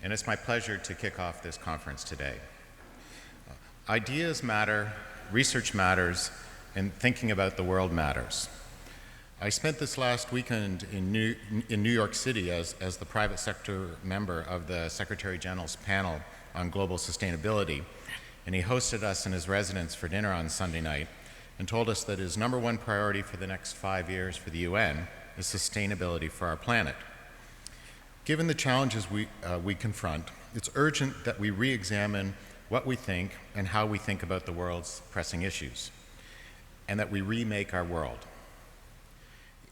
and it's my pleasure to kick off this conference today. Ideas matter, research matters, and thinking about the world matters. I spent this last weekend in New York City as the private sector member of the Secretary General's panel on global sustainability, and he hosted us in his residence for dinner on Sunday night and told us that his number one priority for the next 5 years for the UN is sustainability for our planet. Given the challenges we confront, it's urgent that we re-examine what we think and how we think about the world's pressing issues, and that we remake our world.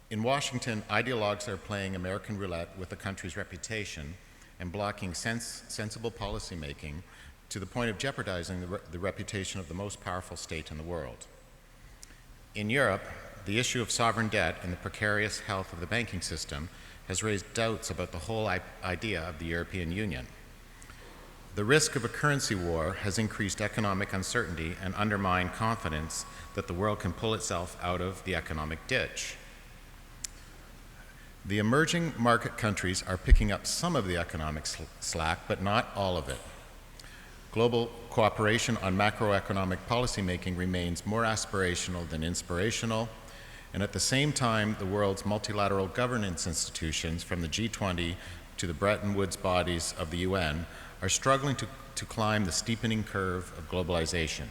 In Washington, ideologues are playing American roulette with the country's reputation and blocking sensible policymaking to the point of jeopardizing the reputation of the most powerful state in the world. In Europe, the issue of sovereign debt and the precarious health of the banking system has raised doubts about the whole idea of the European Union. The risk of a currency war has increased economic uncertainty and undermined confidence that the world can pull itself out of the economic ditch. The emerging market countries are picking up some of the economic slack, but not all of it. Global cooperation on macroeconomic policymaking remains more aspirational than inspirational, and at the same time, the world's multilateral governance institutions, from the G20 to the Bretton Woods bodies of the UN, are struggling to climb the steepening curve of globalization.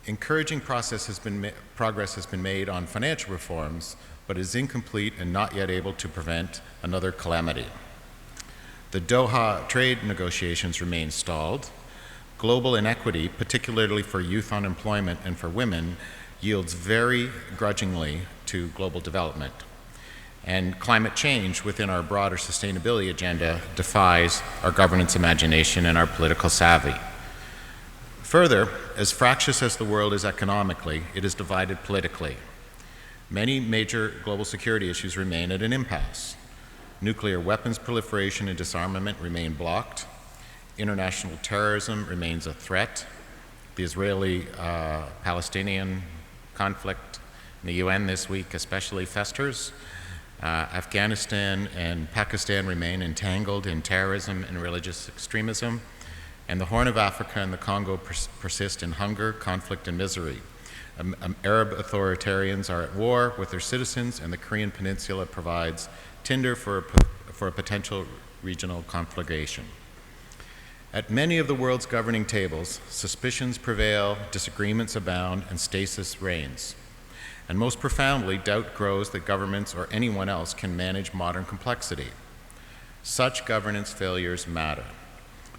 Encouraging progress has been made on financial reforms, but is incomplete and not yet able to prevent another calamity. The Doha trade negotiations remain stalled. Global inequity, particularly for youth unemployment and for women, yields very grudgingly to global development. And climate change within our broader sustainability agenda defies our governance imagination and our political savvy. Further, as fractious as the world is economically, it is divided politically. Many major global security issues remain at an impasse. Nuclear weapons proliferation and disarmament remain blocked. International terrorism remains a threat. The Israeli-Palestinian conflict in the UN this week especially festers. Afghanistan and Pakistan remain entangled in terrorism and religious extremism. And the Horn of Africa and the Congo persist in hunger, conflict, and misery. Arab authoritarians are at war with their citizens, and the Korean Peninsula provides tinder for a potential regional conflagration. At many of the world's governing tables, suspicions prevail, disagreements abound, and stasis reigns. And most profoundly, doubt grows that governments or anyone else can manage modern complexity. Such governance failures matter.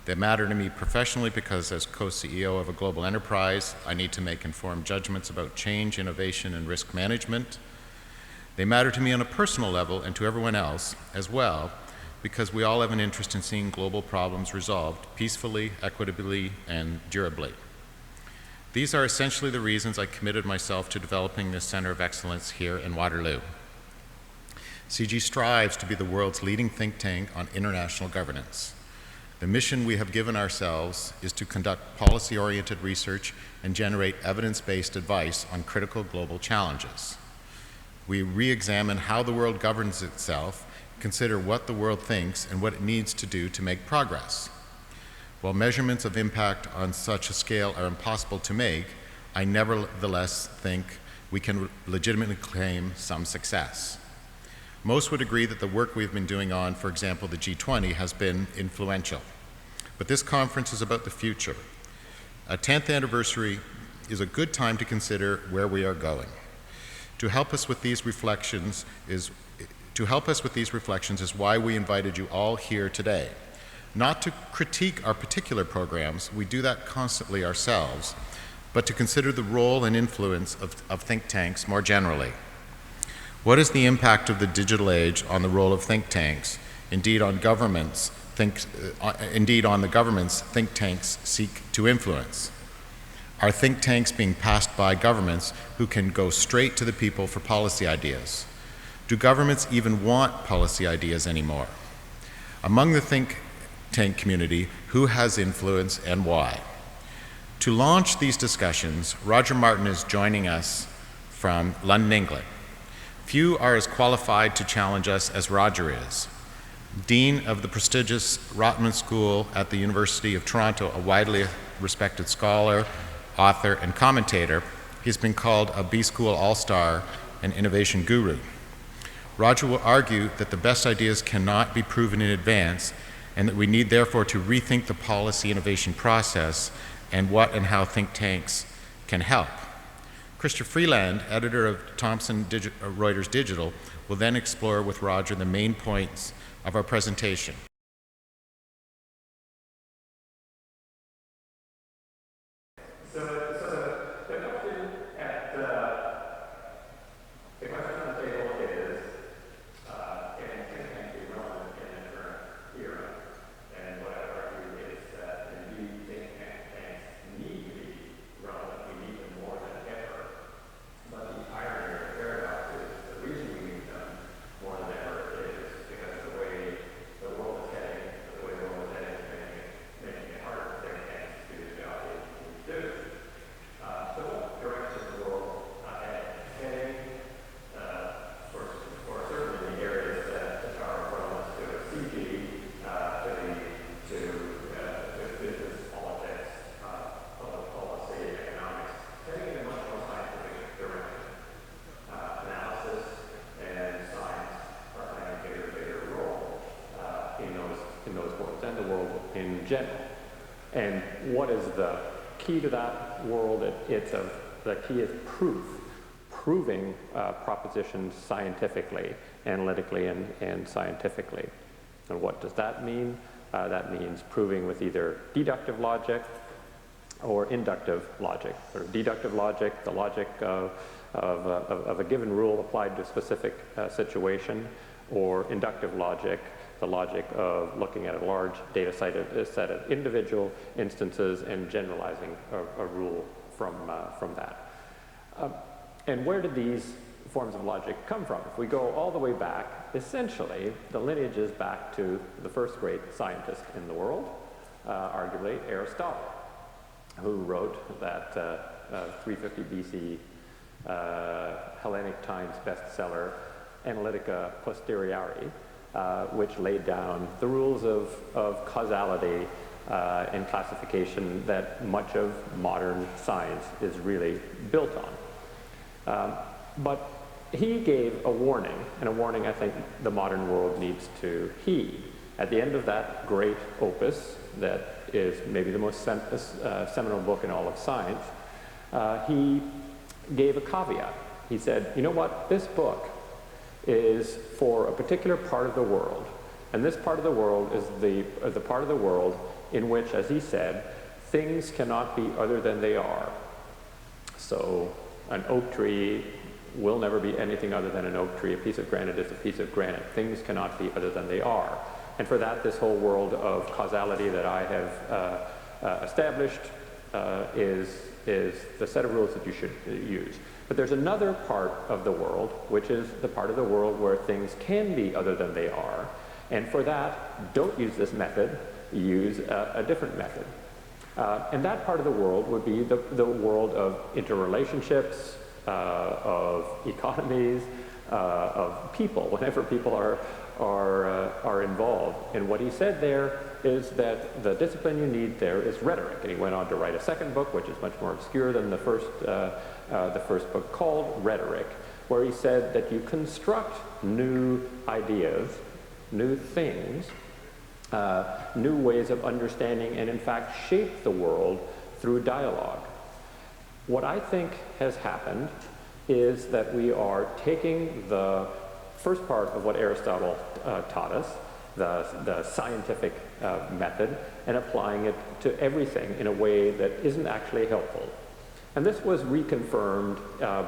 They matter to me professionally because as co-CEO of a global enterprise, I need to make informed judgments about change, innovation, and risk management. They matter to me on a personal level and to everyone else as well, because we all have an interest in seeing global problems resolved peacefully, equitably, and durably. These are essentially the reasons I committed myself to developing this Center of Excellence here in Waterloo. CG strives to be the world's leading think tank on international governance. The mission we have given ourselves is to conduct policy-oriented research and generate evidence-based advice on critical global challenges. We re-examine how the world governs itself, consider what the world thinks and what it needs to do to make progress. While measurements of impact on such a scale are impossible to make, I nevertheless think we can legitimately claim some success. Most would agree that the work we've been doing on, for example, the G20 has been influential. But this conference is about the future. A 10th anniversary is a good time to consider where we are going. To help us with these reflections is why we invited you all here today. Not to critique our particular programs, we do that constantly ourselves, but to consider the role and influence of think tanks more generally. What is the impact of the digital age on the role of think tanks, indeed on the governments think tanks seek to influence? Are think tanks being passed by governments who can go straight to the people for policy ideas? Do governments even want policy ideas anymore? Among the think tank community, who has influence and why? To launch these discussions, Roger Martin is joining us from London, England. Few are as qualified to challenge us as Roger is. Dean of the prestigious Rotman School at the University of Toronto, a widely respected scholar, author, and commentator, he's been called a B-School all-star and innovation guru. Roger will argue that the best ideas cannot be proven in advance, and that we need therefore to rethink the policy innovation process and what and how think tanks can help. Chrystia Freeland, editor of Thomson Reuters Digital, will then explore with Roger the main points of our presentation. And what is the key to that world? The key is proving propositions scientifically, analytically, and scientifically. And what does that mean? That means proving with either deductive logic or inductive logic. Sort of deductive logic, the logic of a given rule applied to a specific situation, or inductive logic, the logic of looking at a large data set of individual instances and generalizing a rule from that. And where did these forms of logic come from? If we go all the way back, essentially, the lineage is back to the first great scientist in the world, arguably Aristotle, who wrote that 350 BC Hellenic Times bestseller, Analytica Posteriori, which laid down the rules of causality and classification that much of modern science is really built on. But he gave a warning, and a warning I think the modern world needs to heed. At the end of that great opus, that is maybe the most seminal book in all of science, he gave a caveat. He said, you know what, this book is for a particular part of the world, and this part of the world is the part of the world in which, as he said, things cannot be other than they are. So an oak tree will never be anything other than an oak tree. A piece of granite is a piece of granite. Things cannot be other than they are. And for that, this whole world of causality that I have established is the set of rules that you should use. But there's another part of the world, which is the part of the world where things can be other than they are. And for that, don't use this method, use a different method. And that part of the world would be the world of interrelationships, of economies, of people, whenever people are involved. And what he said there is that the discipline you need there is rhetoric. And he went on to write a second book, which is much more obscure than the first book, called Rhetoric, where he said that you construct new ideas, new things, new ways of understanding, and in fact shape the world through dialogue. What I think has happened is that we are taking the first part of what Aristotle taught us, the scientific method, and applying it to everything in a way that isn't actually helpful. And this was reconfirmed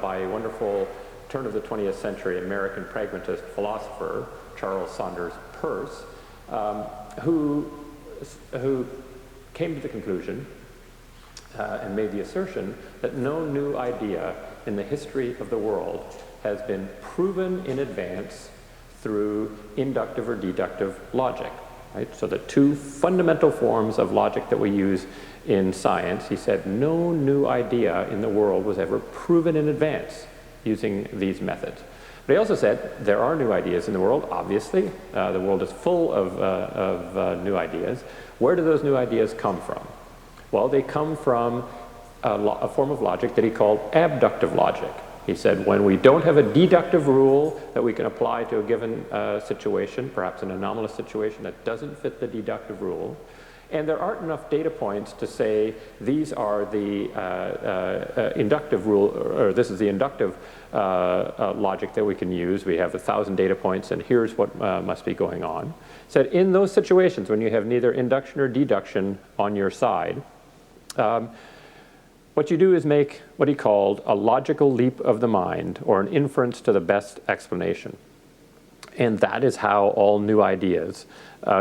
by a wonderful turn of the 20th century American pragmatist philosopher, Charles Saunders Peirce, who came to the conclusion and made the assertion that no new idea in the history of the world has been proven in advance through inductive or deductive logic. Right? So the two fundamental forms of logic that we use in science, he said no new idea in the world was ever proven in advance using these methods. But he also said there are new ideas in the world, obviously. The world is full of new ideas. Where do those new ideas come from? Well, they come from a form of logic that he called abductive logic. He said when we don't have a deductive rule that we can apply to a given situation, perhaps an anomalous situation that doesn't fit the deductive rule, and there aren't enough data points to say these are the inductive rule, or this is the inductive logic that we can use. We have 1,000 data points, and here's what must be going on. Said in those situations when you have neither induction or deduction on your side, what you do is make what he called a logical leap of the mind, or an inference to the best explanation. And that is how all new ideas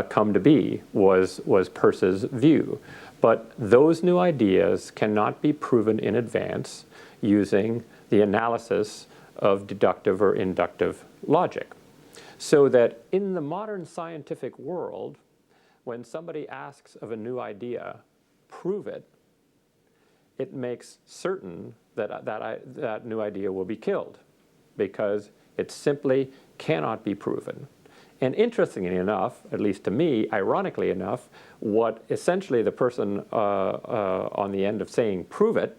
come to be, was Peirce's view. But those new ideas cannot be proven in advance using the analysis of deductive or inductive logic. So that in the modern scientific world, when somebody asks of a new idea, prove it, it makes certain that that new idea will be killed, because it simply cannot be proven. And interestingly enough, at least to me, ironically enough, what essentially the person on the end of saying prove it,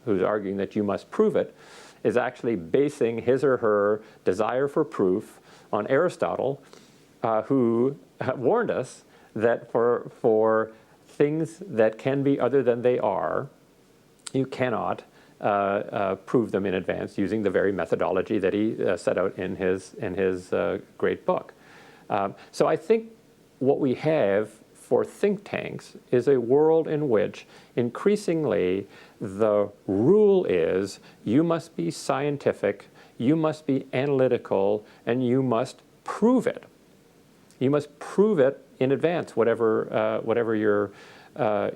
who's arguing that you must prove it, is actually basing his or her desire for proof on Aristotle, who warned us that for things that can be other than they are, you cannot prove them in advance using the very methodology that he set out in his great book. So I think what we have for think tanks is a world in which increasingly the rule is you must be scientific, you must be analytical, and you must prove it. You must prove it in advance, whatever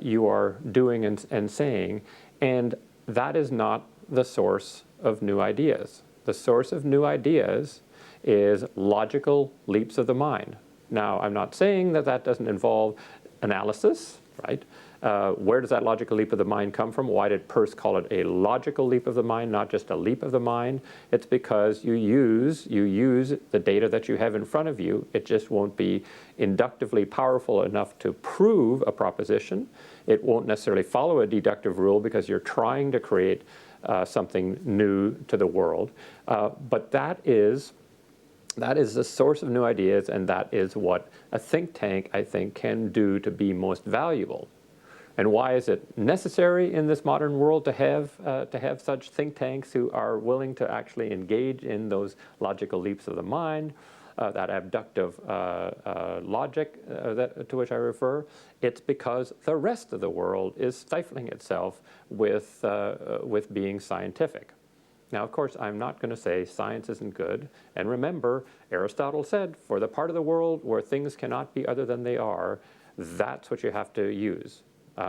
you are doing and saying. And that is not the source of new ideas. The source of new ideas is logical leaps of the mind. Now, I'm not saying that that doesn't involve analysis, right? Where does that logical leap of the mind come from? Why did Peirce call it a logical leap of the mind, not just a leap of the mind? It's because you use the data that you have in front of you. It just won't be inductively powerful enough to prove a proposition. It won't necessarily follow a deductive rule because you're trying to create something new to the world. But that is the source of new ideas, and that is what a think tank, I think, can do to be most valuable. And why is it necessary in this modern world to have such think tanks who are willing to actually engage in those logical leaps of the mind, that abductive logic to which I refer? It's because the rest of the world is stifling itself with being scientific. Now, of course, I'm not going to say science isn't good. And remember, Aristotle said, for the part of the world where things cannot be other than they are, that's what you have to use.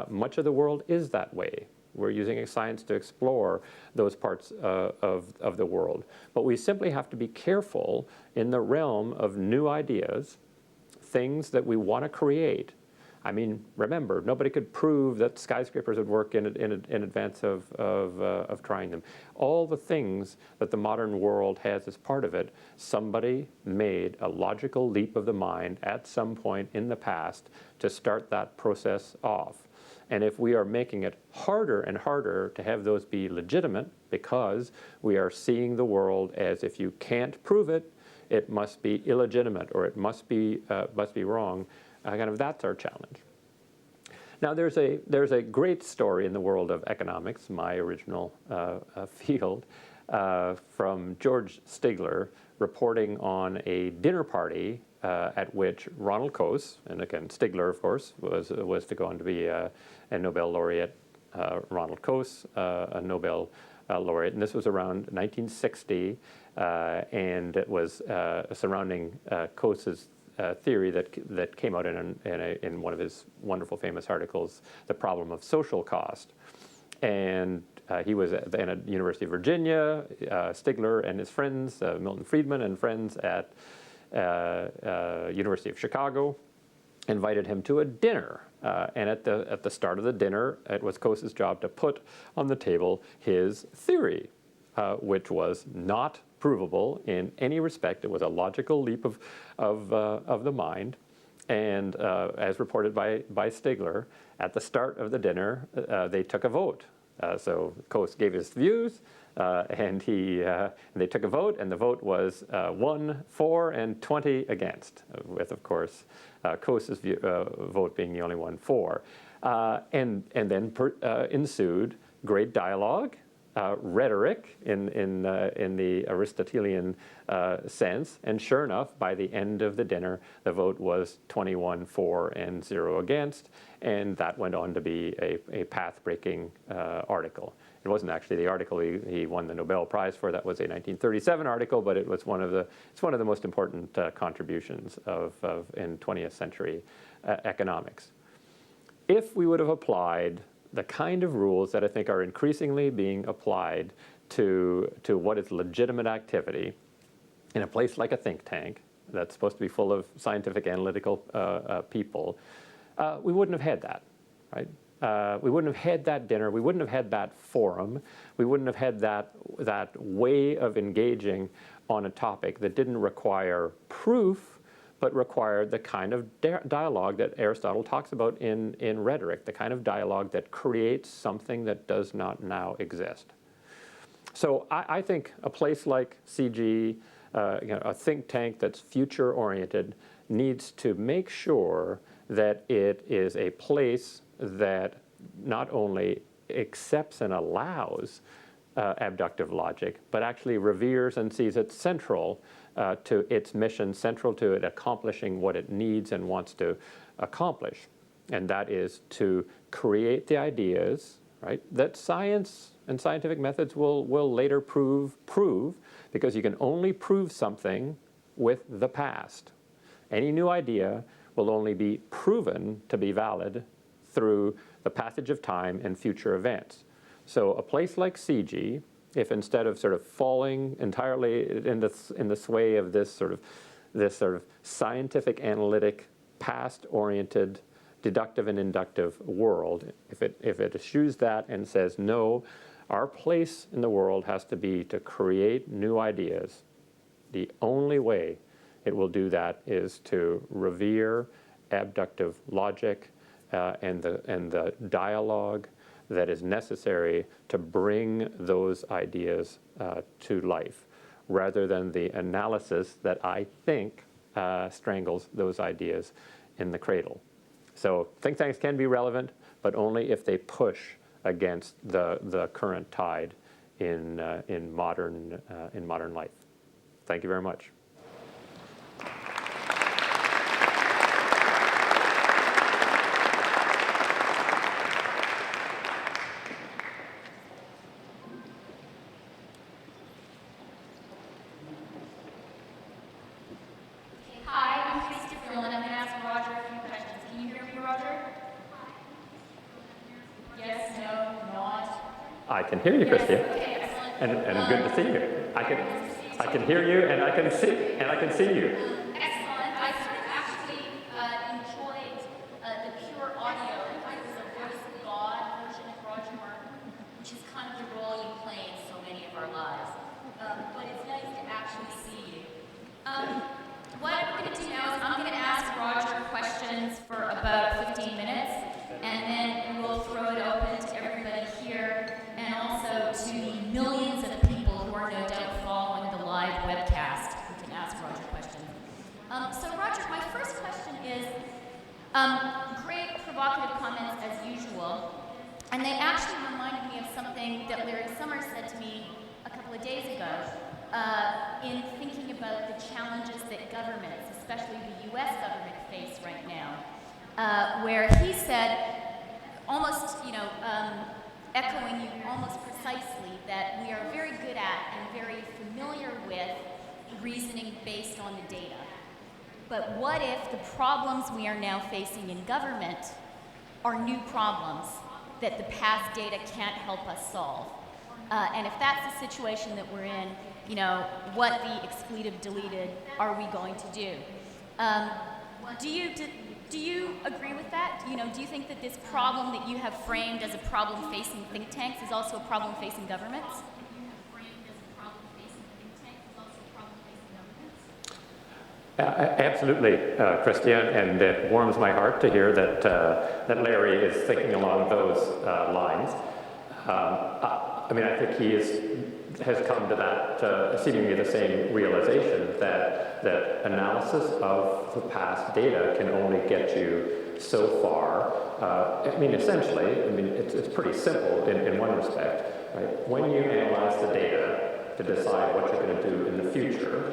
Much of the world is that way. We're using science to explore those parts of the world. But we simply have to be careful in the realm of new ideas, things that we want to create. I mean, remember, nobody could prove that skyscrapers would work in advance of trying them. All the things that the modern world has as part of it, somebody made a logical leap of the mind at some point in the past to start that process off. And if we are making it harder and harder to have those be legitimate because we are seeing the world as if you can't prove it, it must be illegitimate or it must be wrong, kind of that's our challenge. Now there's a great story in the world of economics, my original field, from George Stigler reporting on a dinner party at which Ronald Coase, and again Stigler of course was to go on to be a Nobel laureate, Ronald Coase, a Nobel laureate, and this was around 1960, and it was surrounding Coase's theory that came out in one of his wonderful famous articles, The Problem of Social Cost. And he was at the University of Virginia. Stigler and his friends, Milton Friedman and friends at University of Chicago, invited him to a dinner. And at the start of the dinner, it was Coase's job to put on the table his theory, which was not provable in any respect. It was a logical leap of the mind. And as reported by Stigler, at the start of the dinner, they took a vote. So Coase gave his views, and they took a vote, and the vote was 1 for and 20 against, with, of course, Coase's vote being the only one for. And then ensued great dialogue, rhetoric in the Aristotelian sense, and sure enough, by the end of the dinner, the vote was 21 for and 0 against, and that went on to be a path-breaking article. It wasn't actually the article he won the Nobel Prize for. That was a 1937 article, but it was one of the most important contributions in 20th century economics. If we would have applied the kind of rules that I think are increasingly being applied to what is legitimate activity in a place like a think tank that's supposed to be full of scientific analytical people, we wouldn't have had that, right? We wouldn't have had that dinner. We wouldn't have had that forum. We wouldn't have had that way of engaging on a topic that didn't require proof, but required the kind of dialogue that Aristotle talks about in rhetoric, the kind of dialogue that creates something that does not now exist. So I think a place like CG, a think tank that's future-oriented, needs to make sure that it is a place that not only accepts and allows abductive logic, but actually reveres and sees it central to its mission, central to it accomplishing what it needs and wants to accomplish. And that is to create the ideas, right, that science and scientific methods will later prove, because you can only prove something with the past. Any new idea will only be proven to be valid through the passage of time and future events. So a place like CG, if instead of sort of falling entirely in the sway of this sort of scientific, analytic, past-oriented, deductive and inductive world, if it eschews that and says, no, our place in the world has to be to create new ideas, the only way it will do that is to revere abductive logic and the dialogue that is necessary to bring those ideas to life, rather than the analysis that I think strangles those ideas in the cradle. So think tanks can be relevant, but only if they push against the current tide in modern life. Thank you very much. Hi, I'm Chrystia Freeland. I'm going to ask Roger a few questions. Can you hear me, Roger? Yes, no, not? I can hear you, Chrystia, Okay, excellent. and good to see you. I can hear you, and I can see you. Excellent. I sort of actually enjoyed the pure audio. It was a voice of God version of Roger Martin, which is kind of the role you play in so many of our lives. But it's nice to actually see you. What we're going to do now is I'm going to ask Roger questions for about 15 minutes, and then we'll throw it open to everybody here, and also to the millions of people who are no doubt following the live webcast who can ask Roger questions. So Roger, my first question is, great provocative comments as usual, and they actually reminded me of something that Larry Summers said to me a couple of days ago in thinking about the challenges that governments, especially the US government, face right now, where he said, almost, echoing you almost precisely, that we are very good at and very familiar with reasoning based on the data. But what if the problems we are now facing in government are new problems that the past data can't help us solve? And if that's the situation that we're in, what the expletive deleted are we going to do? Do you agree with that? Do you think that this problem that you have framed as a problem facing think tanks is also a problem facing governments? Absolutely, Chrystia, and it warms my heart to hear that, that Larry is thinking along those lines. I mean, I think he has come to that seemingly the same realization that analysis of the past data can only get you so far. I mean, essentially, I mean, it's pretty simple in one respect, right? When you analyze the data to decide what you're going to do in the future,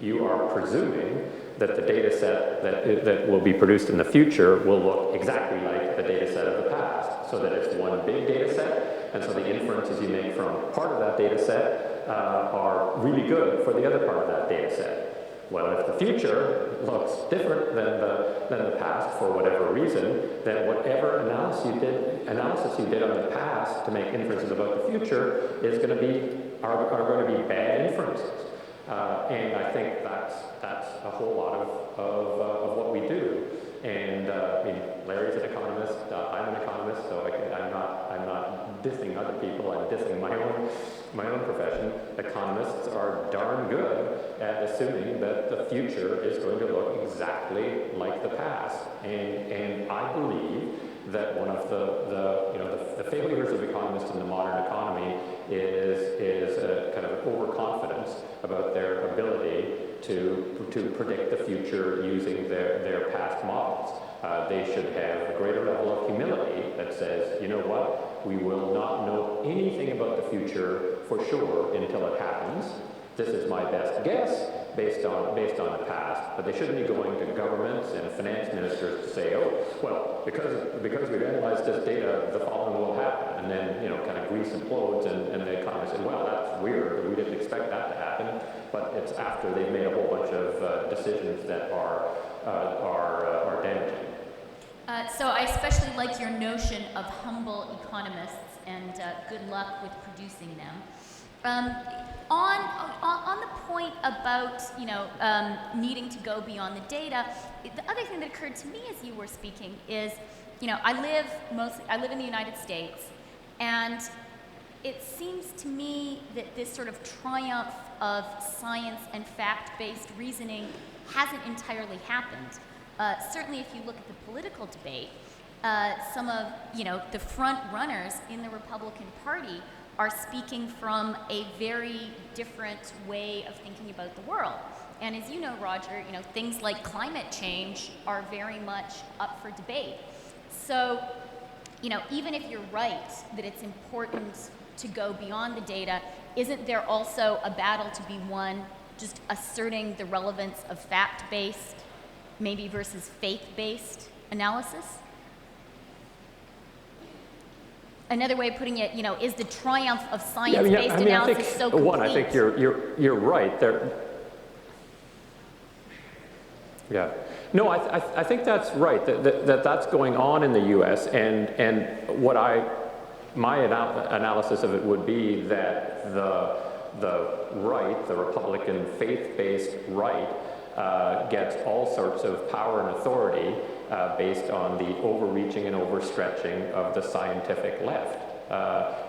you are presuming that the data set that will be produced in the future will look exactly like the data set of the past, so that it's one big data set, and so the inferences you make from part of that data set are really good for the other part of that data set. Well, if the future looks different than the past for whatever reason, then whatever analysis you did on the past to make inferences about the future is going to be are going to be bad inferences. And I think that's a whole lot of what we do. And I mean, Larry's an economist. I'm an economist, so I'm not dissing other people. I'm dissing my own profession. Economists are darn good at assuming that the future is going to look exactly like the past. And I believe that one of the failures of economists in the modern economy is a kind of overconfidence about their ability to predict the future using their past models. They should have a greater level of humility that says, you know what, we will not know anything about the future for sure until it happens. This is my best guess based on the past, but they shouldn't be going to governments and finance ministers to say, oh, well, because we've analyzed this data, the following will happen, and then, you know, kind of Greece implodes, and the economists say, well, that's weird, we didn't expect that to happen, but it's after they've made a whole bunch of decisions that are damaging. So I especially like your notion of humble economists, and good luck with producing them. On the point about, you know, needing to go beyond the data, the other thing that occurred to me as you were speaking is, you know, I live in the United States, and it seems to me that this sort of triumph of science and fact-based reasoning hasn't entirely happened. Certainly, if you look at the political debate, some of, you know, the front runners in the Republican Party are speaking from a very different way of thinking about the world. And as you know, Roger, you know, things like climate change are very much up for debate. So, you know, even if you're right that it's important to go beyond the data, isn't there also a battle to be won just asserting the relevance of fact-based, maybe versus faith-based analysis? Another way of putting it, you know, is the triumph of science-based analysis so complete? One, I think you're right. Yeah. No, I think that's right. That's going on in the U.S. and what my analysis of it would be that the right, the Republican faith-based right, gets all sorts of power and authority based on the overreaching and overstretching of the scientific left.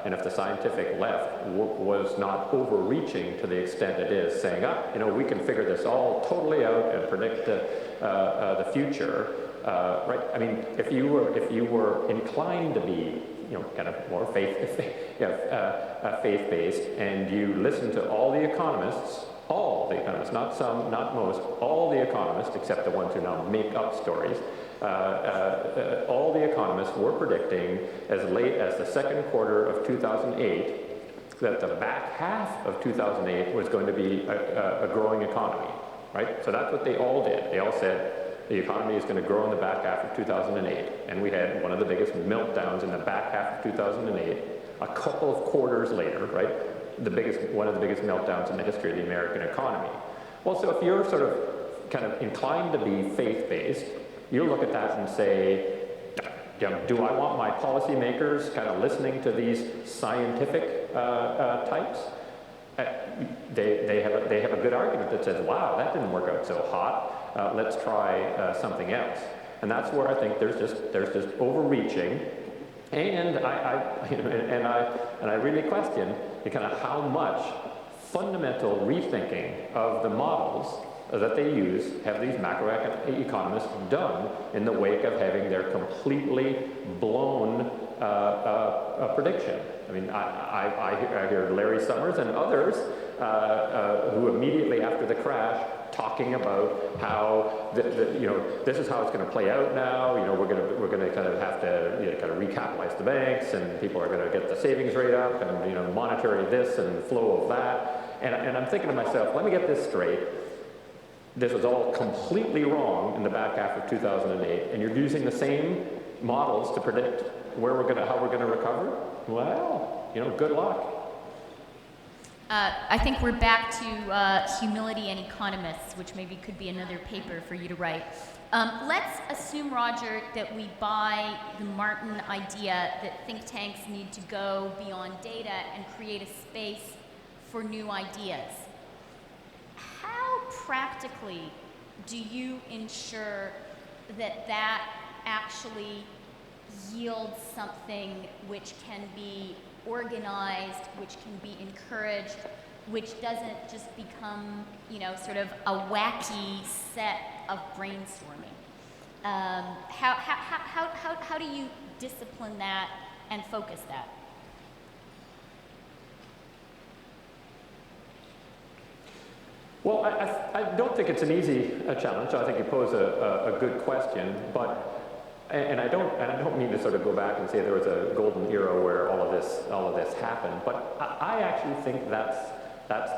And if the scientific left was not overreaching to the extent it is, saying, you know, we can figure this all totally out and predict the future, right? I mean, if you were inclined to be, you know, kind of more faith-based, and you listen to all the economists, not some, not most, all the economists, except the ones who now make up stories, all the economists were predicting as late as the second quarter of 2008 that the back half of 2008 was going to be a growing economy, right? So that's what they all did. They all said the economy is going to grow in the back half of 2008. And we had one of the biggest meltdowns in the back half of 2008. A couple of quarters later, right? One of the biggest meltdowns in the history of the American economy. Well, so if you're sort of kind of inclined to be faith-based, you look at that and say, do I want my policymakers kind of listening to these scientific types? They have a good argument that says, wow, that didn't work out so hot. Let's try something else. And that's where I think there's just overreaching, and I really question kind of how much fundamental rethinking of the models that they have these macroeconomists done in the wake of having their completely blown prediction. I mean, I hear Larry Summers and others who immediately after the crash talking about how this is how it's going to play out now. We're going to kind of have to kind of recapitalize the banks, and people are going to get the savings rate up, and monetary this and flow of that. And I'm thinking to myself, let me get this straight. This was all completely wrong in the back half of 2008, and you're using the same models to predict how we're going to recover. Well, good luck. I think we're back to humility and economists, which maybe could be another paper for you to write. Let's assume, Roger, that we buy the Martin idea that think tanks need to go beyond data and create a space for new ideas. How practically do you ensure that that actually yields something which can be organized, which can be encouraged, which doesn't just become, sort of a wacky set of brainstorming? How do you discipline that and focus that? Well, I don't think it's an easy challenge. I think you pose a good question, but and I don't mean to sort of go back and say there was a golden era where all of this happened, but I actually think that's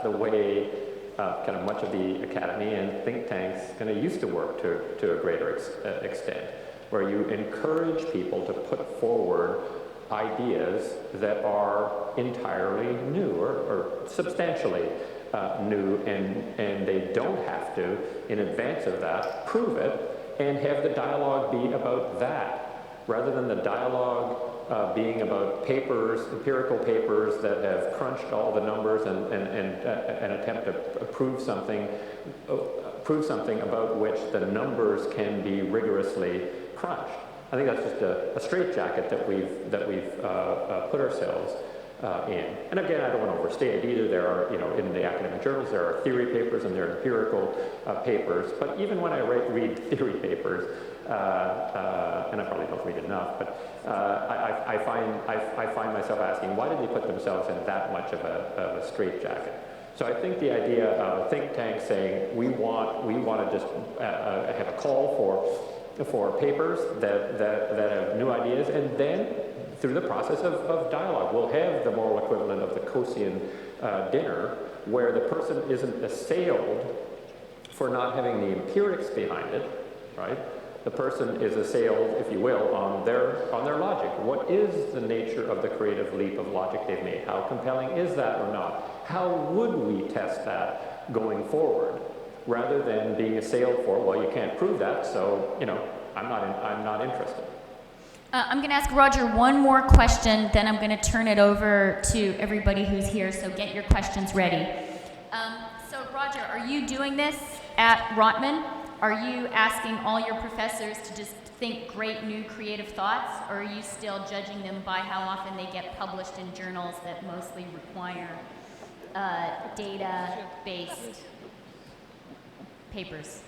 the way kind of much of the academy and think tanks kind of used to work to a greater extent, where you encourage people to put forward ideas that are entirely new or substantially new, and they don't have to, in advance of that, prove it and have the dialogue be about that, rather than the dialogue being about empirical papers that have crunched all the numbers and attempt to prove something about which the numbers can be rigorously crunched. I think that's just a straitjacket that we've put ourselves in. And again, I don't want to overstate it either. There are, in the academic journals, there are theory papers and there are empirical papers. But even when I read theory papers, and I probably don't read enough, but I find myself asking, why did they put themselves in that much of a straitjacket? So I think the idea of a think tank saying we want to just have a call for papers that have new ideas, and then through the process of dialogue, we'll have the moral equivalent of the Kosian dinner, where the person isn't assailed for not having the empirics behind it, right? The person is assailed, if you will, on their logic. What is the nature of the creative leap of logic they've made? How compelling is that or not? How would we test that going forward, rather than being assailed for, well, you can't prove that, so I'm not interested. I'm going to ask Roger one more question, then I'm going to turn it over to everybody who's here, so get your questions ready. So Roger, are you doing this at Rotman? Are you asking all your professors to just think great new creative thoughts, or are you still judging them by how often they get published in journals that mostly require data-based papers?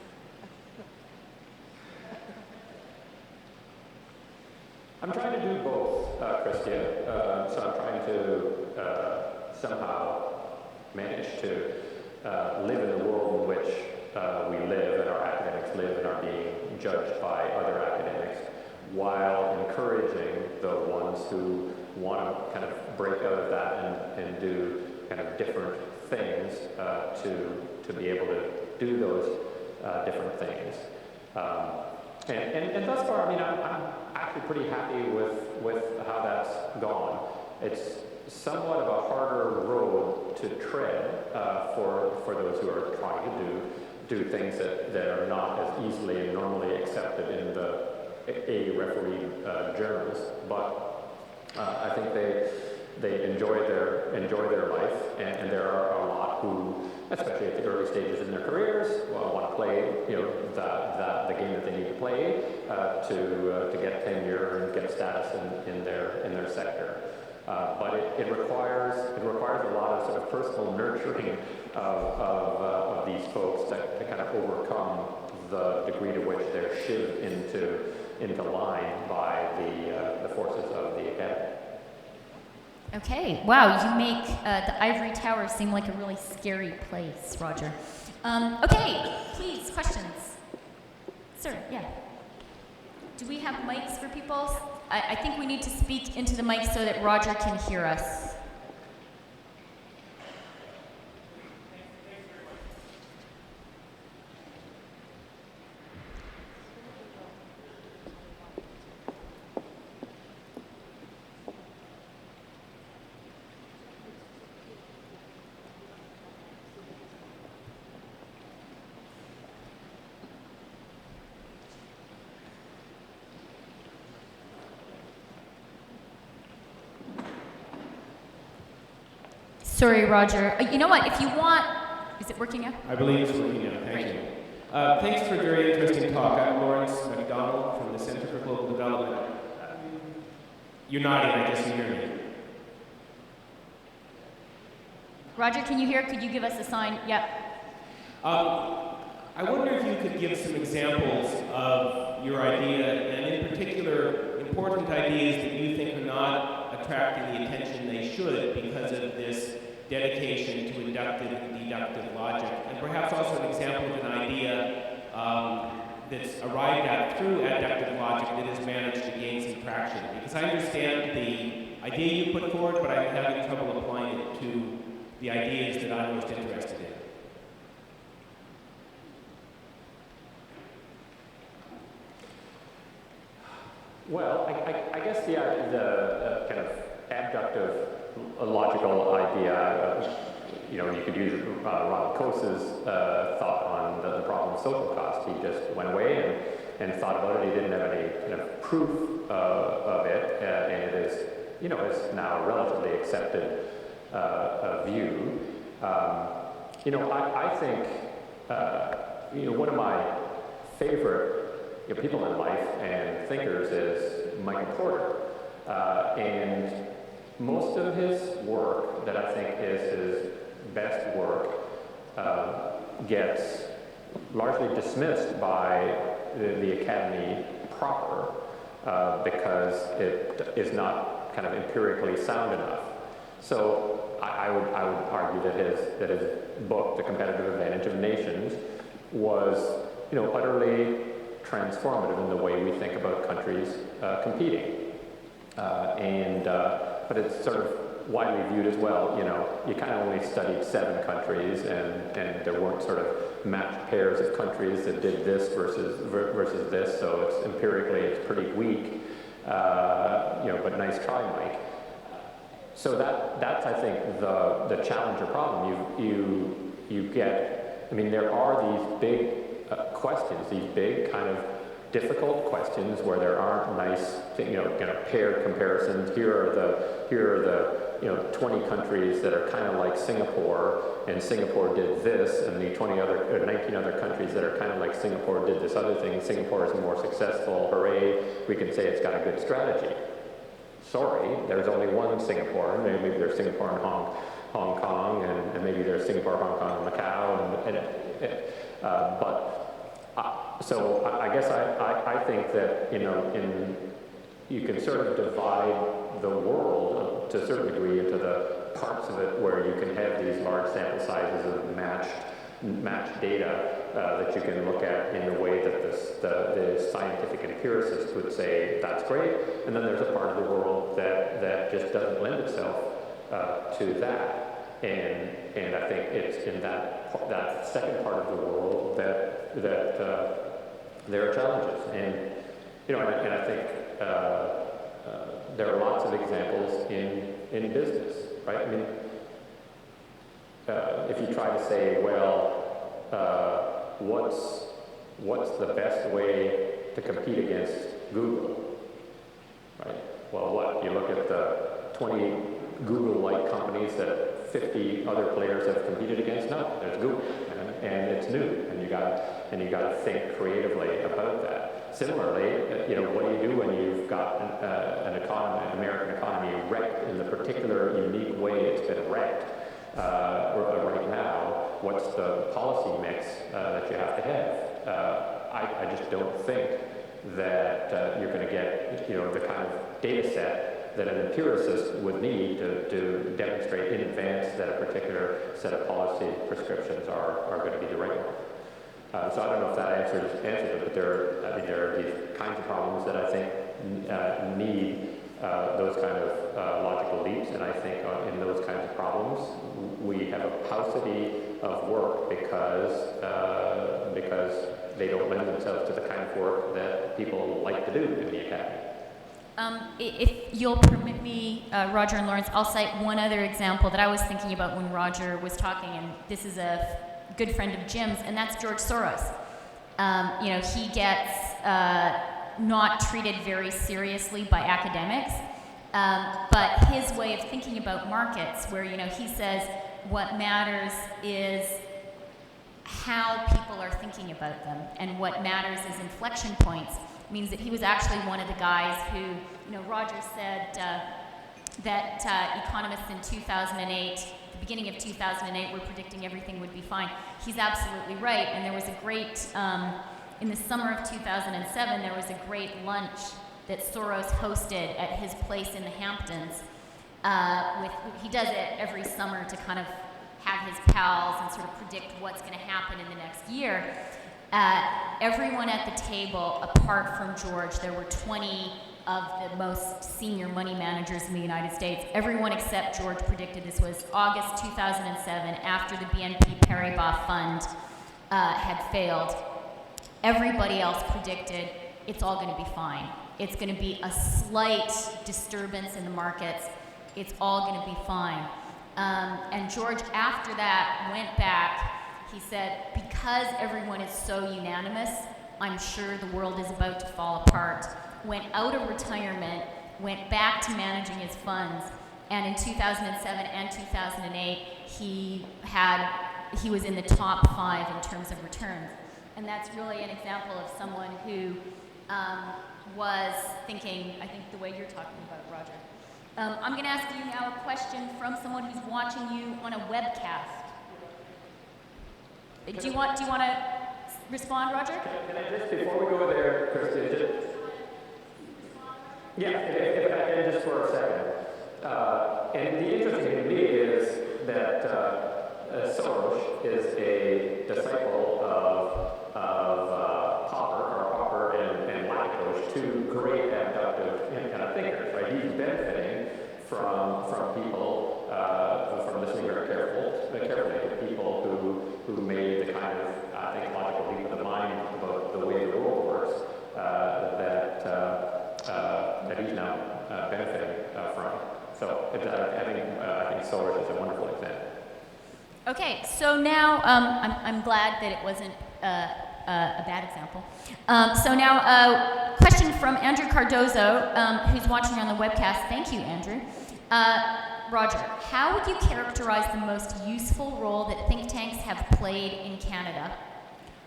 I'm trying to do both, Chrystia. So I'm trying to somehow manage to live in the world in which we live and our academics live and are being judged by other academics, while encouraging the ones who want to kind of break out of that and do kind of different things to be able to do those different things. And thus far, I mean, I'm actually pretty happy with how that's gone. It's somewhat of a harder road to tread for those who are trying to do things that are not as easily and normally accepted in the refereed journals. But I think they enjoy their life, and there are a lot who, especially at the early stages in their careers, want to play the game that they need to play to get tenure and get status in their sector. But it requires a lot of sort of personal nurturing of these folks to kind of overcome the degree to which they're shivved into line by the forces of the academy. Okay, wow, you make the ivory tower seem like a really scary place, Roger. Okay, please, questions? Sir, yeah. Do we have mics for people? I think we need to speak into the mic so that Roger can hear us. Sorry, Roger. You know what? If you want, is it working now? I believe it's working now. Thank you. Thanks for a very interesting talk. I'm Lawrence MacDonald from the Center for Global Development. You're nodding, I guess you hear me. Roger, can you hear? Could you give us a sign? Yeah. I wonder if you could give some examples of your idea, and in particular, important ideas that you think are not attracting the attention they should because of this dedication to inductive and deductive logic, and perhaps also an example of an idea that's arrived at through adductive logic that has managed to gain some traction. Because I understand the idea you put forward, but I'm having trouble applying it to the ideas that I'm most interested in. Well, I guess the kind of abductive logical idea, you could use Ron Coase's thought on the problem of social cost. He just went away and thought about it. He didn't have any kind of proof of it, and it is, is now a relatively accepted view. I think, one of my favorite people in life and thinkers is Michael Porter. And most of his work that I think is his best work gets largely dismissed by the Academy proper because it is not kind of empirically sound enough. So I would argue that his book, The Competitive Advantage of Nations, was utterly transformative in the way we think about countries competing. But it's sort of widely viewed as well. You kind of only studied 7 countries, and there weren't sort of matched pairs of countries that did this versus this. So it's empirically it's pretty weak. But nice try, Mike. So that's I think the challenge or problem. You get. I mean, there are these big questions, these big kind of difficult questions where there aren't nice, kind of paired comparisons. Here are the 20 countries that are kind of like Singapore, and Singapore did this, and the 19 other countries that are kind of like Singapore did this other thing. Singapore is more successful. Hooray! We can say it's got a good strategy. Sorry, there's only one Singapore. Maybe there's Singapore and Hong Kong, and maybe there's Singapore, Hong Kong, and Macau, so I guess I think that you can sort of divide the world to a certain degree into the parts of it where you can have these large sample sizes of matched data that you can look at in the way that the scientific empiricist would say that's great, and then there's a part of the world that just doesn't lend itself to that. And I think it's in that second part of the world that there are challenges, and I think there are lots of examples in business, right? I mean, if you try to say, well, what's the best way to compete against Google, right? Well, what you look at the 20 Google-like companies that 50 other players have competed against? No, there's Google, and it's new, and you got to think creatively about that. Similarly, what do you do when you've got an American economy wrecked in the particular unique way it's been wrecked right now? What's the policy mix that you have to have? I just don't think that you're going to get the kind of data set that an empiricist would need to demonstrate in advance that a particular set of policy prescriptions are going to be the right one. So I don't know if that answers it, but there are these kinds of problems that I think need those kind of logical leaps, and I think in those kinds of problems we have a paucity of work because they don't lend themselves to the kind of work that people like to do in the academy. If you'll permit me, Roger and Lawrence, I'll cite one other example that I was thinking about when Roger was talking, and this is a good friend of Jim's, and that's George Soros. He gets not treated very seriously by academics, but his way of thinking about markets, where he says what matters is how people are thinking about them, and what matters is inflection points, means that he was actually one of the guys who, Roger said that economists in 2008, the beginning of 2008, were predicting everything would be fine. He's absolutely right, and there was a great, in the summer of 2007, there was a great lunch that Soros hosted at his place in the Hamptons. He does it every summer to kind of have his pals and sort of predict what's going to happen in the next year. Everyone at the table, apart from George, there were 20 of the most senior money managers in the United States. Everyone except George predicted this was August 2007, after the BNP Paribas fund had failed. Everybody else predicted it's all going to be fine. It's going to be a slight disturbance in the markets. It's all going to be fine. And George, after that, went back. He said, because everyone is so unanimous, I'm sure the world is about to fall apart. Went out of retirement, went back to managing his funds, and in 2007 and 2008, he was in the top 5 in terms of returns. And that's really an example of someone who was thinking, I think, the way you're talking about, Roger. I'm going to ask you now a question from someone who's watching you on a webcast. Do you want to respond, Roger? Can I just, before we go there, Chrystia, if I can just for a second. And the interesting thing to me is that Soros is a disciple of Popper and Lakatos, two great abductive kind of thinkers, right? He's benefiting from people, from listening very carefully to people who made the kind of, I think, logical leap of the mind about the way the world works that he's now benefiting from. So I think Soros is a wonderful example. Okay, so now I'm glad that it wasn't a bad example. So now a question from Andrew Cardozo, who's watching on the webcast. Thank you, Andrew. Roger, how would you characterize the most useful role that think tanks have played in Canada?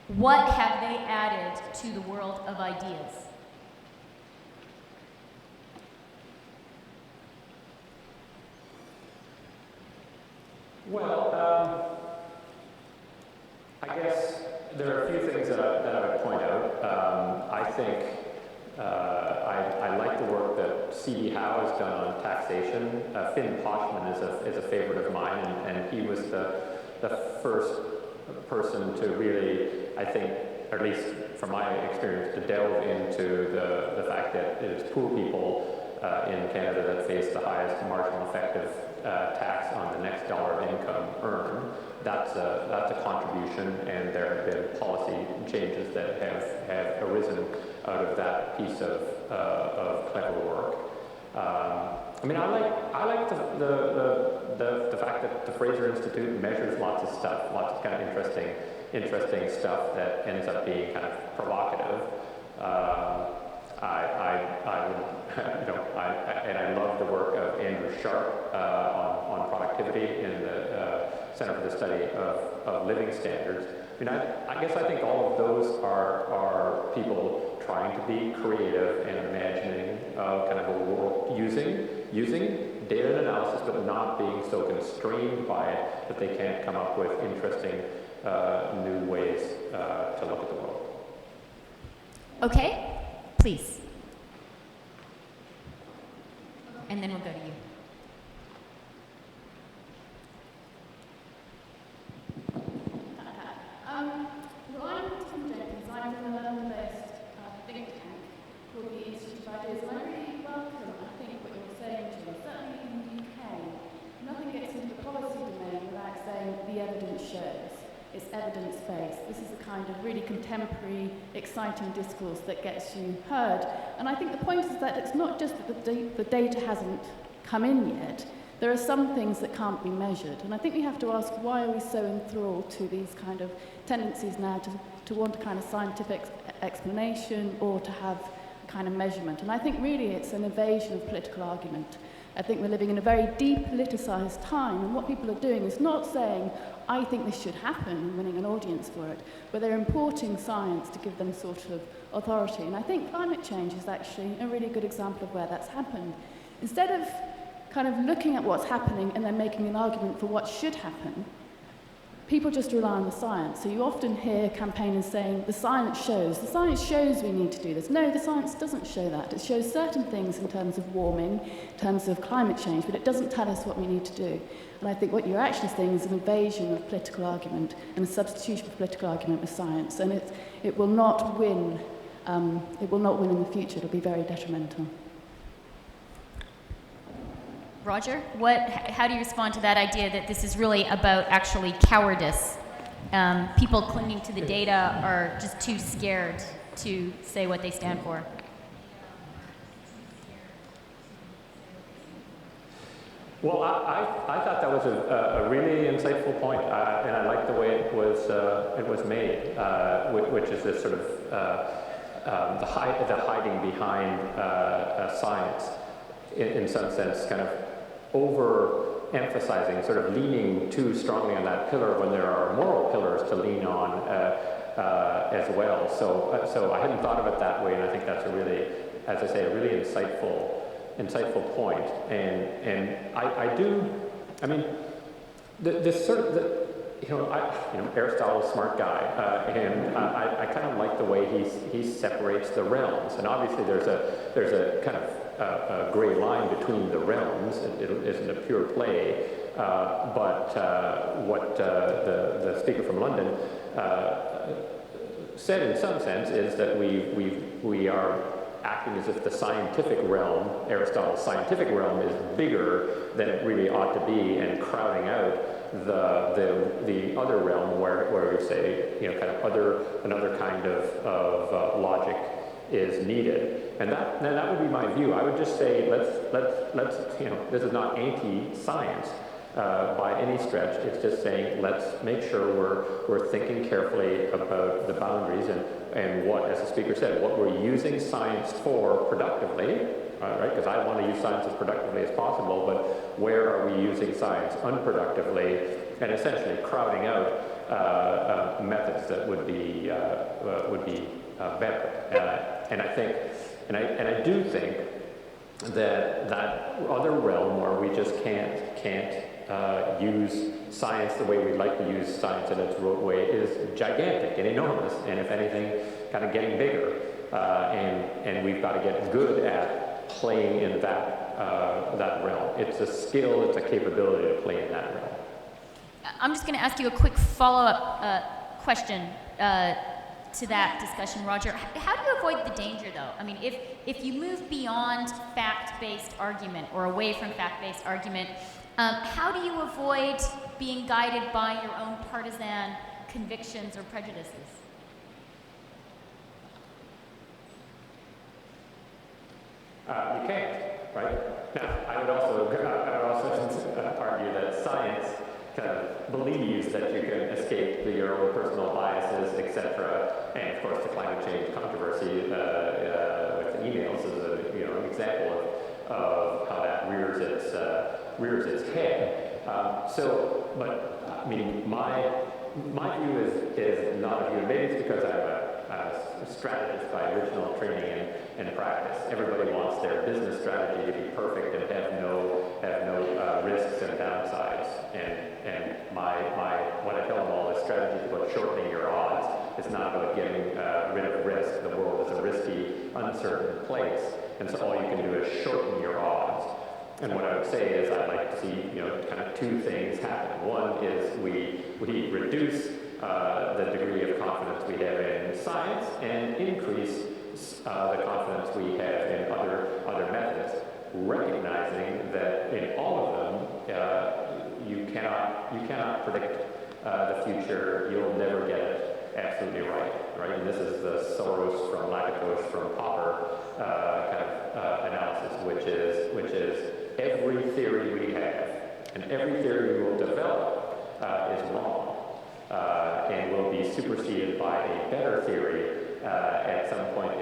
What have they added to the world of ideas? Well, I guess there are a few things that I would point out. I think I like the work that C.D. Howe has done on taxation. Finn Poshman is a favorite of mine, and he was the first person to really, I think, or at least from my experience, to delve into the fact that it is poor people in Canada that face the highest marginal effective tax on the next dollar of income earned. That's a contribution, and there have been policy changes that have arisen out of that piece of clever work. I like the fact that the Fraser Institute measures lots of stuff, lots of kind of interesting stuff that ends up being kind of provocative. I love the work of Andrew Sharp on productivity in the Center for the Study of Living Standards. I guess I think all of those are people trying to be creative and imagining kind of a world using data and analysis, but not being so constrained by it that they can't come up with interesting new ways to look at the world. Okay, please. And then we'll go to you. Well, I'm Tim Jenkins. I'm from a London-based think tank called the Institute of Ideas, and I really welcome, I think, what you're saying, Jim. Certainly in the UK, nothing gets into the policy domain without saying the evidence shows. It's evidence-based. This is the kind of really contemporary, exciting discourse that gets you heard. And I think the point is that it's not just that the data hasn't come in yet. There are some things that can't be measured. And I think we have to ask, why are we so enthralled to these kind of tendencies now to want a kind of scientific explanation or to have a kind of measurement? And I think really it's an evasion of political argument. I think we're living in a very depoliticized time, and what people are doing is not saying, I think this should happen, and winning an audience for it, but they're importing science to give them sort of authority. And I think climate change is actually a really good example of where that's happened. Instead of kind of looking at what's happening and then making an argument for what should happen, people just rely on the science. So you often hear campaigners saying, the science shows we need to do this. No, the science doesn't show that. It shows certain things in terms of warming, in terms of climate change, but it doesn't tell us what we need to do. And I think what you're actually seeing is an invasion of political argument and a substitution of political argument with science. And it will not win. It will not win in the future. It'll be very detrimental. Roger, how do you respond to that idea that this is really about actually cowardice? People clinging to the data are just too scared to say what they stand for. Well, I thought that was a really insightful point, and I like the way it was made, which is this sort of the hiding behind science, in some sense, kind of overemphasizing, sort of leaning too strongly on that pillar when there are moral pillars to lean on as well. So I hadn't thought of it that way, and I think that's a really, as I say, a really insightful point. And I mean, this sort of, Aristotle's a smart guy, and I kind of like the way he separates the realms. And obviously there's a kind of a gray line between the realms. It isn't a pure play, but what the speaker from London said in some sense is that we are acting as if the scientific realm, Aristotle's scientific realm, is bigger than it really ought to be, and crowding out the other realm where we say, kind of another kind of logic is needed. And that would be my view. I would just say let's this is not anti-science by any stretch. It's just saying let's make sure we're thinking carefully about the boundaries and what, as the speaker said, what we're using science for productively, right? Because I want to use science as productively as possible, but where are we using science unproductively and essentially crowding out methods that would be better? And I do think that other realm where we just can't use science the way we'd like to use science in its rote way is gigantic and enormous, and if anything, kind of getting bigger. And we've got to get good at playing in that realm. It's a skill, it's a capability to play in that realm. I'm just going to ask you a quick follow-up question to that discussion, Roger. How do you avoid the danger, though? I mean, if you move beyond fact-based argument or away from fact-based argument, how do you avoid being guided by your own partisan convictions or prejudices? You can't, right? Now, I would also argue that science kind of believes that you can escape your own personal biases, etc. And of course, the climate change controversy with the emails is an example of how that rears its head. But I mean, my view is not a view. Maybe it's because I'm strategist by original training and practice. Everybody wants their business strategy to be perfect and have no risks and downsides. And what I tell them all is strategy is about shortening your odds. It's not about getting rid of risk. The world is a risky, uncertain place, and so all you can do is shorten your odds. And what I would say is I'd like to see, kind of two things happen. One is we reduce the degree of confidence we have in science and increase the confidence we have in other methods, recognizing that in all of them you cannot predict the future. You'll never get it absolutely right? And this is the Soros from Lakatos from Popper kind of analysis, which is every theory we have and every theory we will develop is wrong and will be superseded by a better theory at some point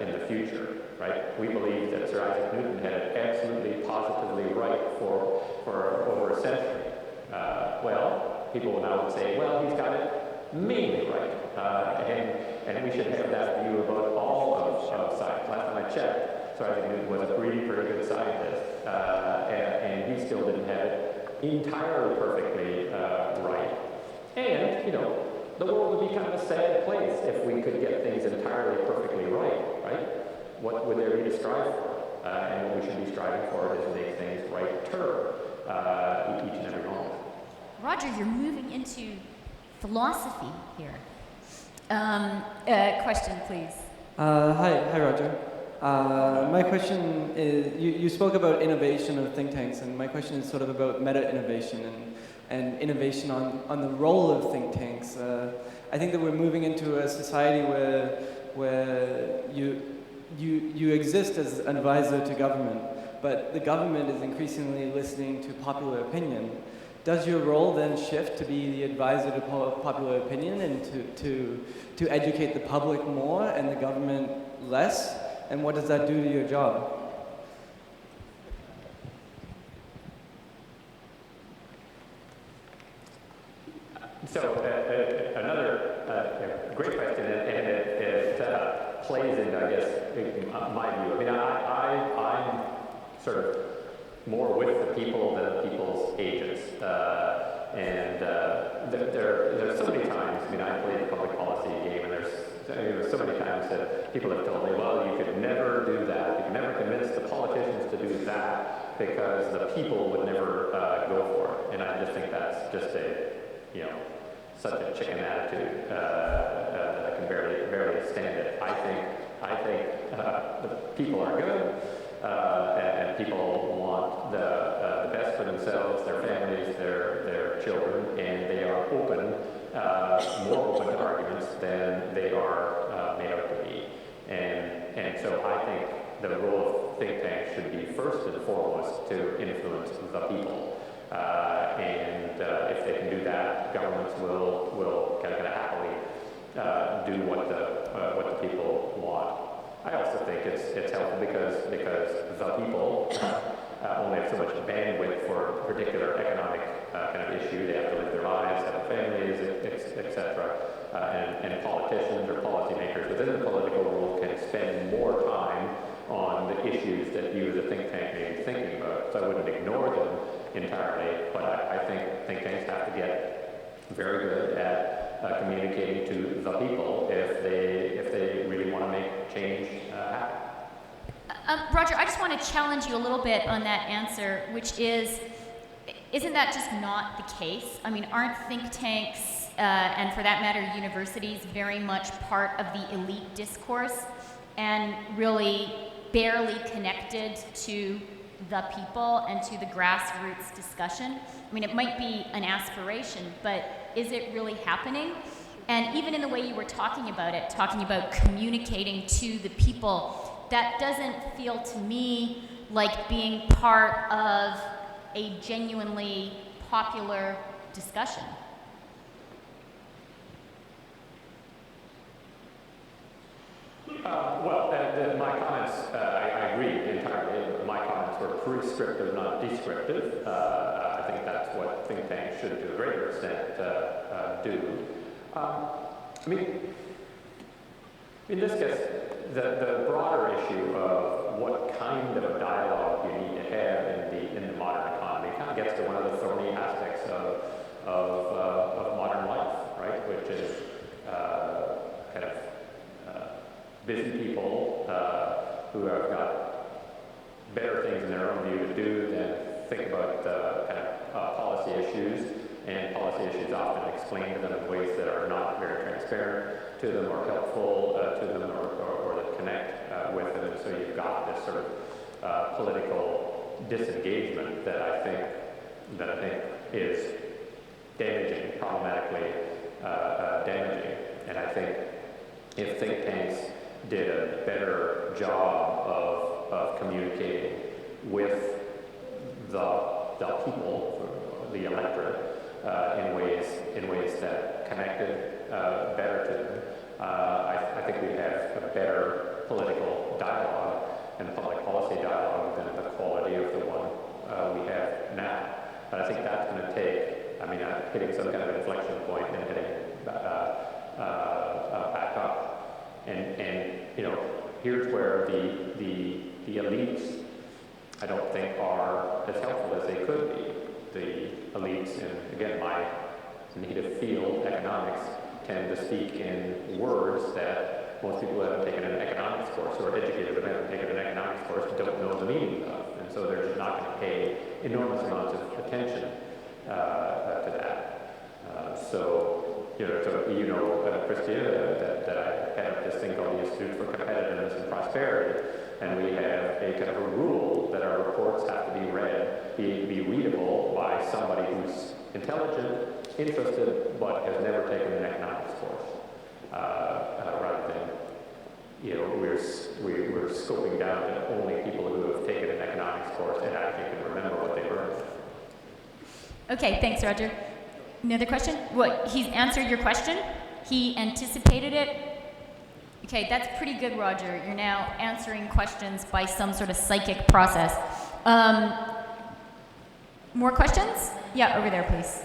in the future, right? We believe that Sir Isaac Newton had it absolutely positively right for over a century. Well, people now would say, well, he's got it mainly right, and we should have that view about all of science. Last time I checked, Sir Isaac Newton was a pretty good scientist, and he still didn't have it entirely perfectly right. And, the world would be kind of a sad place if we could get things entirely perfectly right? What would there be to strive for? And what we should be striving for is make things right term each and every moment. Roger, you're moving into philosophy here. Question, please. Hi, Roger. My question is, you spoke about innovation of think tanks, and my question is sort of about meta-innovation and innovation on the role of think tanks. I think that we're moving into a society where you exist as an advisor to government, but the government is increasingly listening to popular opinion. Does your role then shift to be the advisor to popular opinion and to educate the public more and the government less? And what does that do to your job? So another great question, and it plays into, I guess, my view. I mean, I'm sort of more with the people than the people's agents. And there's so many times, I mean, I played the public policy game, and there's so many times that people have told me, well, you could never do that. You could never convince the politicians to do that because the people would never go for it. And I just think that's just such a chicken attitude that I can barely stand it. I think the people are good, and people want the best for themselves, their families, their children, and they are open, more open to arguments than they are made out to be. And so I think the role of think tanks should be first and foremost to influence the people. And if they can do that, governments will kind of happily do what the people want. I also think it's helpful because the people only have so much bandwidth for a particular economic kind of issue. They have to live their lives, have families, etc. And politicians or policymakers within the political world can spend more time on the issues that you as a think tank may be thinking about. So I wouldn't ignore them entirely, but I think think tanks have to get very good at communicating to the people if they really want to make change happen. Roger, I just want to challenge you a little bit on that answer, which is, isn't that just not the case? I mean, aren't think tanks, and for that matter, universities, very much part of the elite discourse and really barely connected to the people and to the grassroots discussion? I mean, it might be an aspiration, but is it really happening? And even in the way you were talking about communicating to the people, that doesn't feel to me like being part of a genuinely popular discussion. My comments, I agree entirely. My comments were prescriptive, not descriptive. I think that's what think tanks should, to a greater extent, do. I mean, I mean, this gets the broader issue of what kind of a dialogue you need to have in the modern economy. It kind of gets to one of the thorny aspects of modern life, right? Which is kind of busy people who have got better things in their own view to do than think about kind of policy issues, and policy issues often explained to them in ways that are not very transparent to them or helpful to them or that connect with them. And so you've got this sort of political disengagement that I think is damaging, problematically damaging. And I think if think tanks did a better job of communicating with the people, the electorate, in ways that connected better to them, I think we have a better political dialogue and public policy dialogue than the quality of the one we have now. But I think that's going to take, I mean, hitting some kind of inflection point and hitting back up. And you know, here's where the elites, I don't think, are as helpful as they could be. The elites, and again, my native field, economics, tend to speak in words that most people who haven't taken an economics course or educated but haven't taken an economics course don't know the meaning of. And so they're just not going to pay enormous amounts of attention to that. So, Chrystia, that I head up this thing called the Institute for Competitiveness and Prosperity, and we have a kind of a rule that our reports have to be read, be readable by somebody who's intelligent, interested, but has never taken an economics course, rather than, you know, we're scoping down to only people who have taken an economics course and actually can remember what they learned. Okay, thanks, Roger. Another question? What, he's answered your question? He anticipated it? Okay, that's pretty good, Roger. You're now answering questions by some sort of psychic process. More questions? Yeah, over there, please.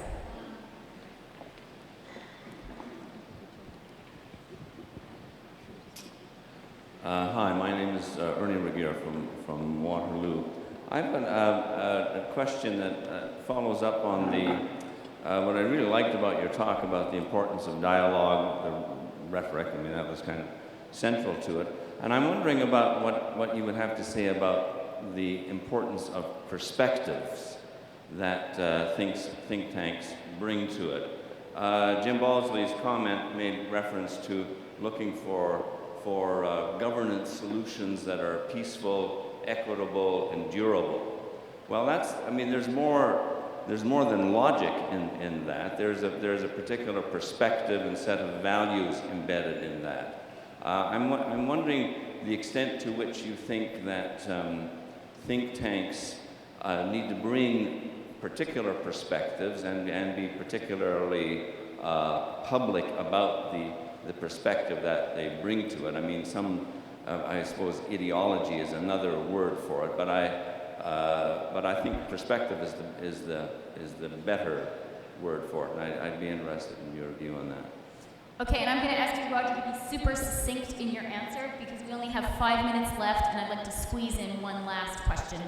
Hi, my name is Ernie Regier from Waterloo. I've got a question that follows up on what I really liked about your talk about the importance of dialogue, the rhetoric. I mean, that was kind of central to it. And I'm wondering about what you would have to say about the importance of perspectives that think tanks bring to it. Jim Balsley's comment made reference to looking for governance solutions that are peaceful, equitable, and durable. Well, there's more than logic in that. There's a particular perspective and set of values embedded in that. I'm wondering the extent to which you think that think tanks need to bring particular perspectives and be particularly public about the perspective that they bring to it. I mean, I suppose ideology is another word for it, but I think perspective is the better word for it, and I'd be interested in your view on that. Okay, and I'm going to ask you, Roger, to be super succinct in your answer because we only have 5 minutes left, and I'd like to squeeze in one last question.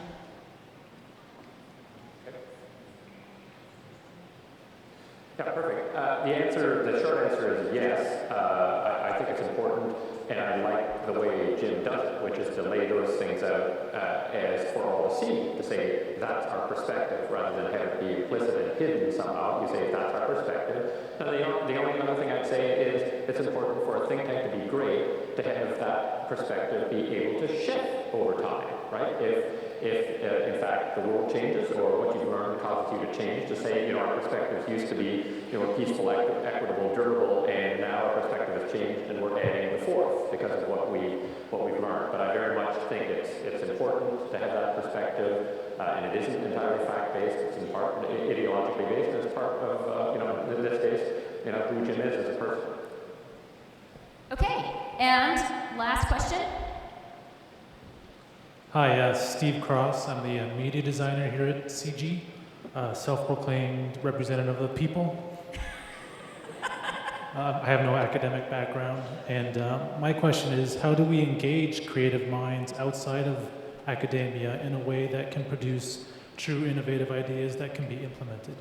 Yeah, perfect. The short answer is yes. I think it's important, and I like the way Jim does it, which is to lay those things out as for all to see, to say that's our perspective, rather than have it be implicit and hidden somehow. You say that's our perspective. And the only other thing I'd say is it's important for a think tank to be great, to have that perspective be able to shift over time, right? If in fact the world changes or what you've learned causes you to change, to say, our perspectives used to be, peaceful, equitable, durable, and now our perspective has changed and we're adding the fourth because of what we've learned. But I very much think it's important to have that perspective, and it isn't entirely fact-based. It's in part ideologically based, and it's part of, in this case, who Jim is as a person. Okay, and last question. Hi, Steve Cross. I'm the media designer here at CG, self-proclaimed representative of the people. I have no academic background, and my question is, how do we engage creative minds outside of academia in a way that can produce true innovative ideas that can be implemented?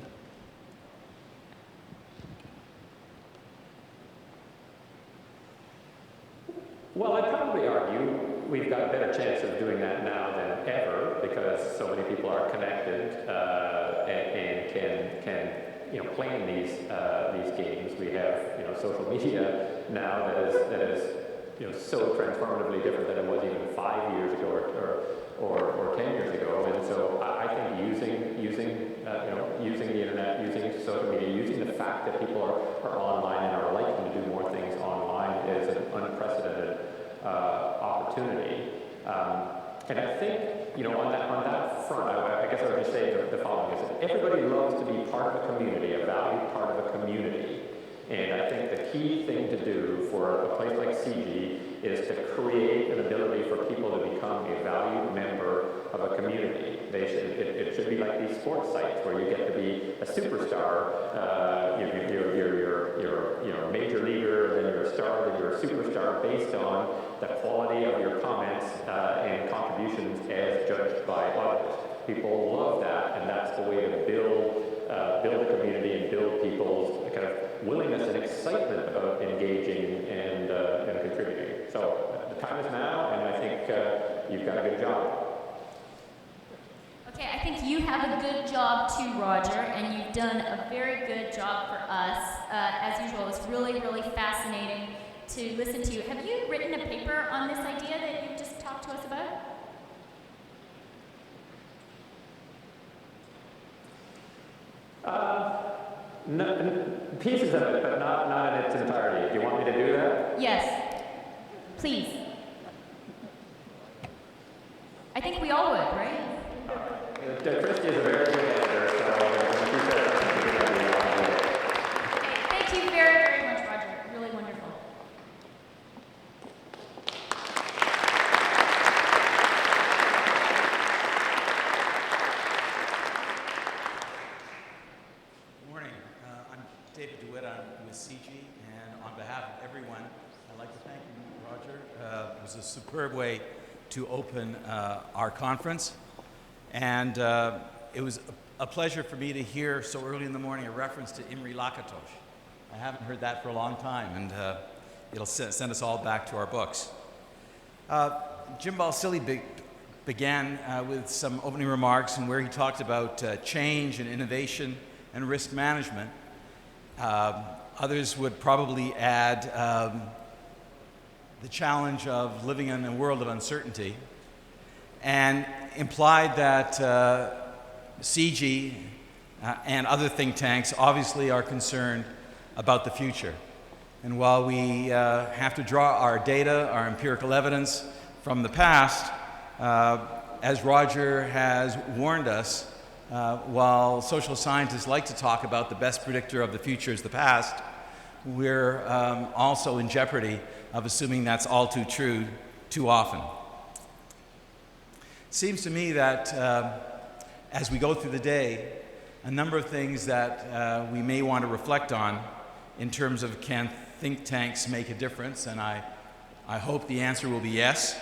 Well, I'd probably argue we've got a better chance of doing that now than ever because so many people are connected and can playing these games. We have social media now that is so transformatively different than it was even 5 years ago or 10 years ago. And so I think using the internet, using social media, using the fact that people are online and are liking to do more things online is an unprecedented opportunity. And I think, on that front, I guess I would just say the following, is that everybody loves to be part of a community, a valued part of a community. And I think the key thing to do for a place like CG is to create an ability for people to become a valued member of a community. It should be like these sports sites where you get to be a superstar. You're a major leaguer, then you're a star, then you're a superstar based on the quality of your comments and contributions as judged by others. People love that, and that's the way to build a community and build people's kind of willingness and excitement about engaging and contributing. So the time is now, and I think you've got a good job. Okay, I think you have a good job too, Roger, and you've done a very good job for us. As usual, it's really, really fascinating to listen to you. Have you written a paper on this idea that you've just talked to us about? Pieces of it, but not in its entirety. Do you want me to do that? Yes, please. I think we all would, right? Chrystia is a very good editor, so when she says something, Okay, thank you very, very much, Roger. Really wonderful. Good morning. I'm David DeWitt. I'm with CG, and on behalf of everyone, I'd like to thank you, Roger. It was a superb way to open our conference. And it was a pleasure for me to hear so early in the morning a reference to Imre Lakatos. I haven't heard that for a long time, and it'll send us all back to our books. Jim Balsillie began with some opening remarks and where he talked about change and innovation and risk management. Others would probably add the challenge of living in a world of uncertainty, and implied that CG and other think tanks obviously are concerned about the future. And while we have to draw our data, our empirical evidence from the past, as Roger has warned us, while social scientists like to talk about the best predictor of the future is the past, we're also in jeopardy of assuming that's all too true too often. It seems to me that as we go through the day, a number of things that we may want to reflect on in terms of can think tanks make a difference, and I hope the answer will be yes.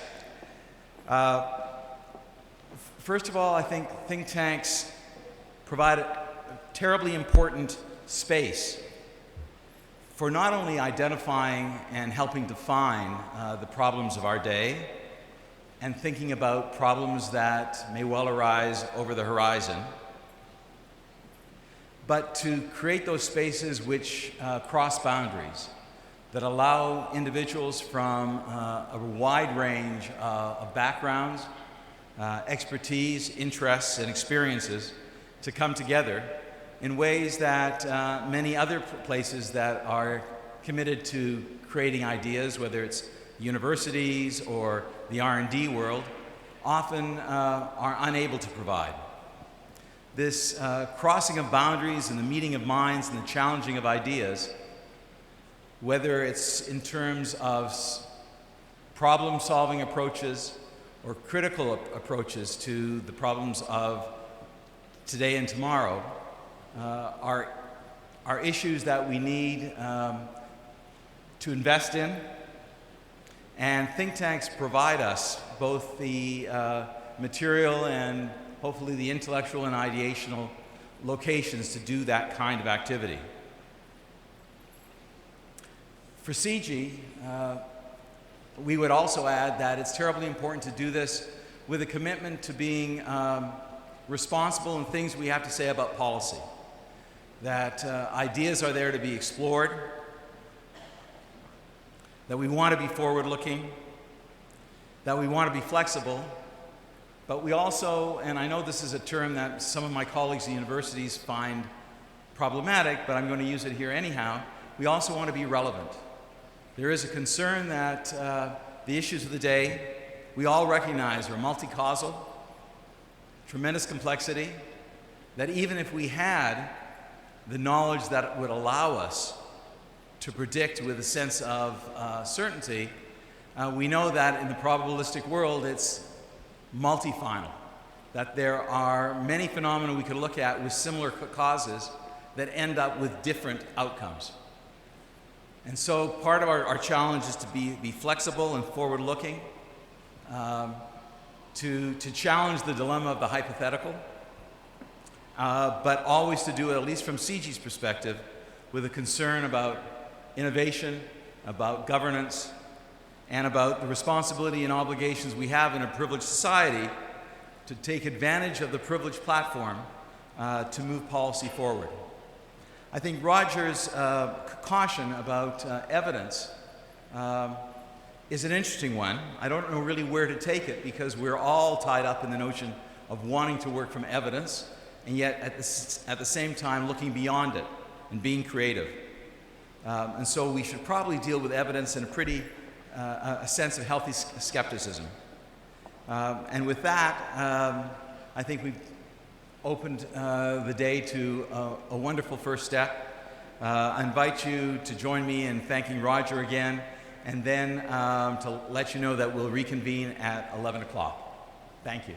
First of all, I think tanks provide a terribly important space for not only identifying and helping define the problems of our day and thinking about problems that may well arise over the horizon, but to create those spaces which cross boundaries, that allow individuals from a wide range of backgrounds, expertise, interests, and experiences to come together in ways that many other places that are committed to creating ideas, whether it's universities or the R&D world, often are unable to provide. This crossing of boundaries and the meeting of minds and the challenging of ideas, whether it's in terms of problem-solving approaches or critical approaches to the problems of today and tomorrow, are issues that we need to invest in. And think tanks provide us both the material and hopefully the intellectual and ideational locations to do that kind of activity. For CG, we would also add that it's terribly important to do this with a commitment to being responsible in things we have to say about policy. That ideas are there to be explored, that we want to be forward-looking, that we want to be flexible, but we also, and I know this is a term that some of my colleagues at universities find problematic, but I'm going to use it here anyhow, we also want to be relevant. There is a concern that the issues of the day we all recognize are multi-causal, tremendous complexity, that even if we had the knowledge that would allow us to predict with a sense of certainty, we know that in the probabilistic world it's multi-final, that there are many phenomena we could look at with similar causes that end up with different outcomes. And so part of our challenge is to be flexible and forward-looking, to challenge the dilemma of the hypothetical, but always to do it, at least from CG's perspective, with a concern about innovation, about governance, and about the responsibility and obligations we have in a privileged society to take advantage of the privileged platform to move policy forward. I think Roger's caution about evidence is an interesting one. I don't know really where to take it because we're all tied up in the notion of wanting to work from evidence and yet at the same time looking beyond it and being creative. And so we should probably deal with evidence in a sense of healthy skepticism. And with that, I think we've opened the day to a wonderful first step. I invite you to join me in thanking Roger again, and then to let you know that we'll reconvene at 11 o'clock. Thank you.